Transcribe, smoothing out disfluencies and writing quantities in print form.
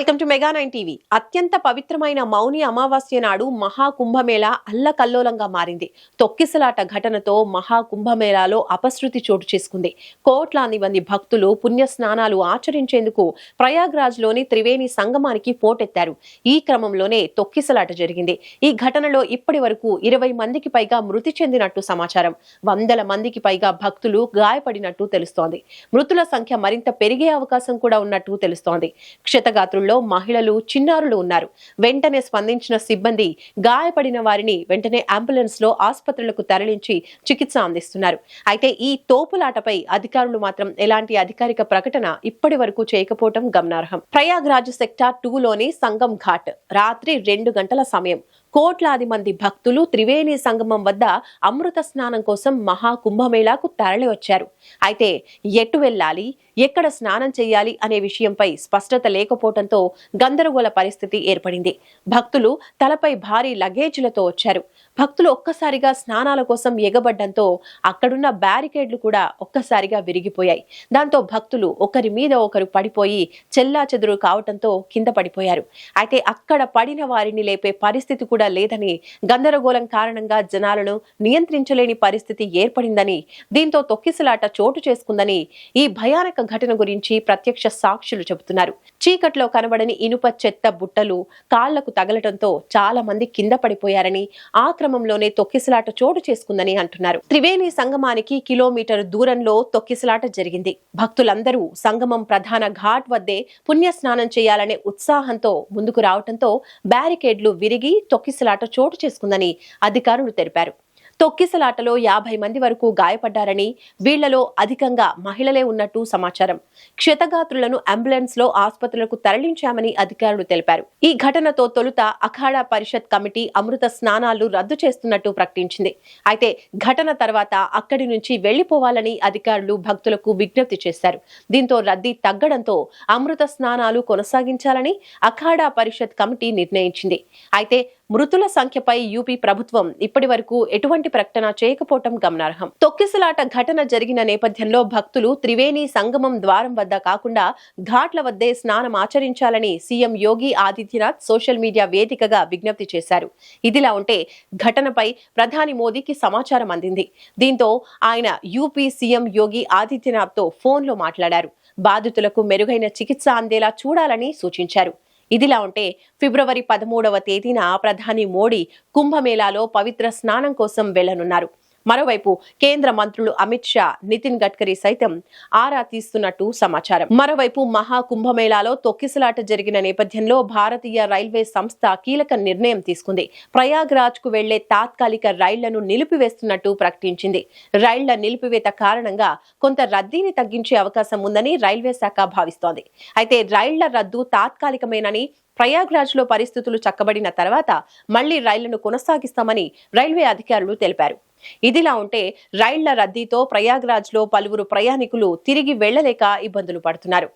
Welcome to mega 9 TV. అత్యంత పవిత్రమైన మౌని అమావాస్య నాడు మహాకుంభమేళా అల్లకల్లోలంగా మారింది. తొక్కిసలాట ఘటనతో మహాకుంభమేళాలో అపశృతి చోటు చేసుకుంది. కోట్లాది మంది భక్తులు పుణ్య స్నానాలు ఆచరించేందుకు ప్రయాగ్రాజ్లోని త్రివేణి సంగమానికి పోటెత్తారు. ఈ క్రమంలోనే తొక్కిసలాట జరిగింది. ఈ ఘటనలో ఇప్పటి వరకు 20 మందికి పైగా మృతి చెందినట్టు సమాచారం. వందల మందికి పైగా భక్తులు గాయపడినట్టు తెలుస్తోంది. మృతుల సంఖ్య మరింత పెరిగే అవకాశం కూడా ఉన్నట్టు తెలుస్తోంది. క్షతగాత్రుల్లో మహిళలు, చిన్నారులు ఉన్నారు. వెంటనే స్పందించిన సిబ్బంది గాయపడిన వారిని వెంటనే అంబులెన్స్ లో ఆసుపత్రులకు తరలించి చికిత్స అందిస్తున్నారు. అయితే ఈ తోపులాటపై అధికారులు మాత్రం ఎలాంటి అధికారిక ప్రకటన ఇప్పటి వరకు చేయకపోవటం గమనార్హం. ప్రయాగ్రాజ్ సెక్టార్ 2లోని సంగం ఘాట్ రాత్రి 2 గంటల సమయం. కోట్లాది మంది భక్తులు త్రివేణి సంగమం వద్ద అమృత స్నానం కోసం మహాకుంభమేళాకు తరలి వచ్చారు. అయితే ఎటు వెళ్లాలి, ఎక్కడ స్నానం చేయాలి అనే విషయంపై స్పష్టత లేకపోవడంతో గందరగోళ పరిస్థితి ఏర్పడింది. భక్తులు తలపై భారీ లగేజీలతో వచ్చారు. భక్తులు ఒక్కసారిగా స్నానాల కోసం ఎగబడ్డంతో అక్కడున్న బ్యారికేడ్లు కూడా ఒక్కసారిగా విరిగిపోయాయి. దాంతో భక్తులు ఒకరి మీద ఒకరు పడిపోయి చెల్లాచెదురు కావటంతో కింద పడిపోయారు. అయితే అక్కడ పడిన వారిని లేపే పరిస్థితి కూడా లేదని, గందరగోళం కారణంగా జనాలను నియంత్రించలేని పరిస్థితి ఏర్పడిందని, దీంతో తొక్కిసలాట చోటు చేసుకుందని ఈ భయానక ఘటన గురించి ప్రత్యక్ష సాక్షులు చెబుతున్నారు. చీకట్లో కనబడని ఇనుప చెత్త బుట్టలు కాళ్లకు తగలటంతో చాలా మంది కింద పడిపోయారని, ఆ క్రమంలోనే తొక్కిసలాట చోటు చేసుకుందని అంటున్నారు. త్రివేణి సంగమానికి కిలోమీటర్ దూరంలో తొక్కిసలాట జరిగింది. భక్తులందరూ సంగమం ప్రధాన ఘాట్ వద్దే పుణ్య స్నానం చేయాలనే ఉత్సాహంతో ముందుకు రావడంతో బ్యారికేడ్లు విరిగి తొక్కిసలాట చోటు చేసుకుందని అధికారులు తెలిపారు. తొక్కిసలాటలో 50 మంది వరకు గాయపడ్డారని, వీళ్లలో అధికంగా మహిళలే ఉన్నట్టు సమాచారం. క్షతగాత్రులను అంబులెన్స్ లో ఆసుపత్రులకు తరలించామని అధికారులు తెలిపారు. ఈ ఘటనతో తొలుత అఖాడా పరిషత్ కమిటీ అమృత స్నానాలు రద్దు చేస్తున్నట్టు ప్రకటించింది. అయితే ఘటన తర్వాత అక్కడి నుంచి వెళ్లిపోవాలని అధికారులు భక్తులకు విజ్ఞప్తి చేశారు. దీంతో రద్దీ తగ్గడంతో అమృత స్నానాలు కొనసాగించాలని అఖాడా పరిషత్ కమిటీ నిర్ణయించింది. అయితే మృతుల సంఖ్యపై యూపీ ప్రభుత్వం ఇప్పటి వరకు ఎటువంటి ప్రకటన చేయకపోవటం గమనార్హం. తొక్కిసలాట ఘటన జరిగిన నేపథ్యంలో భక్తులు త్రివేణి సంగమం ద్వారం వద్ద కాకుండా ఘాట్ల వద్దే స్నానం ఆచరించాలని CM Yogi Adityanath social media వేదికగా విజ్ఞప్తి చేశారు. ఇదిలా ఉంటే ఘటనపై ప్రధాని మోదీకి సమాచారం అందింది. దీంతో ఆయన యూపీ సీఎం యోగి ఆదిత్యనాథ్ తో ఫోన్లో మాట్లాడారు. బాధితులకు మెరుగైన చికిత్స అందేలా చూడాలని సూచించారు. ఇదిలా ఉంటే ఫిబ్రవరి 13వ తేదీన ప్రధాని మోడీ కుంభమేళాలో పవిత్ర స్నానం కోసం వెళ్లనున్నారు. మరోవైపు కేంద్ర మంత్రులు అమిత్ షా, నితిన్ గడ్కరీ సైతం ఆరా తీస్తున్నట్టు సమాచారం. మరోవైపు మహాకుంభమేళాలో తొక్కిసలాట జరిగిన నేపథ్యంలో భారతీయ రైల్వే సంస్థ కీలక నిర్ణయం తీసుకుంది. ప్రయాగ్రాజ్ కు వెళ్లే తాత్కాలిక రైళ్లను నిలిపివేస్తున్నట్టు ప్రకటించింది. రైళ్ల నిలిపివేత కారణంగా కొంత రద్దీని తగ్గించే అవకాశం ఉందని రైల్వే శాఖ భావిస్తోంది. అయితే రైళ్ల రద్దు తాత్కాలికమేనని, ప్రయాగ్రాజ్ లో పరిస్థితులు చక్కబడిన తర్వాత మళ్లీ రైళ్లను కొనసాగిస్తామని రైల్వే అధికారులు తెలిపారు. ఇదిలా ఉంటే రైళ్ల రద్దీతో ప్రయాగ్రాజ్ లో పలువురు ప్రయాణికులు తిరిగి వెళ్లలేక ఇబ్బందులు పడుతున్నారు.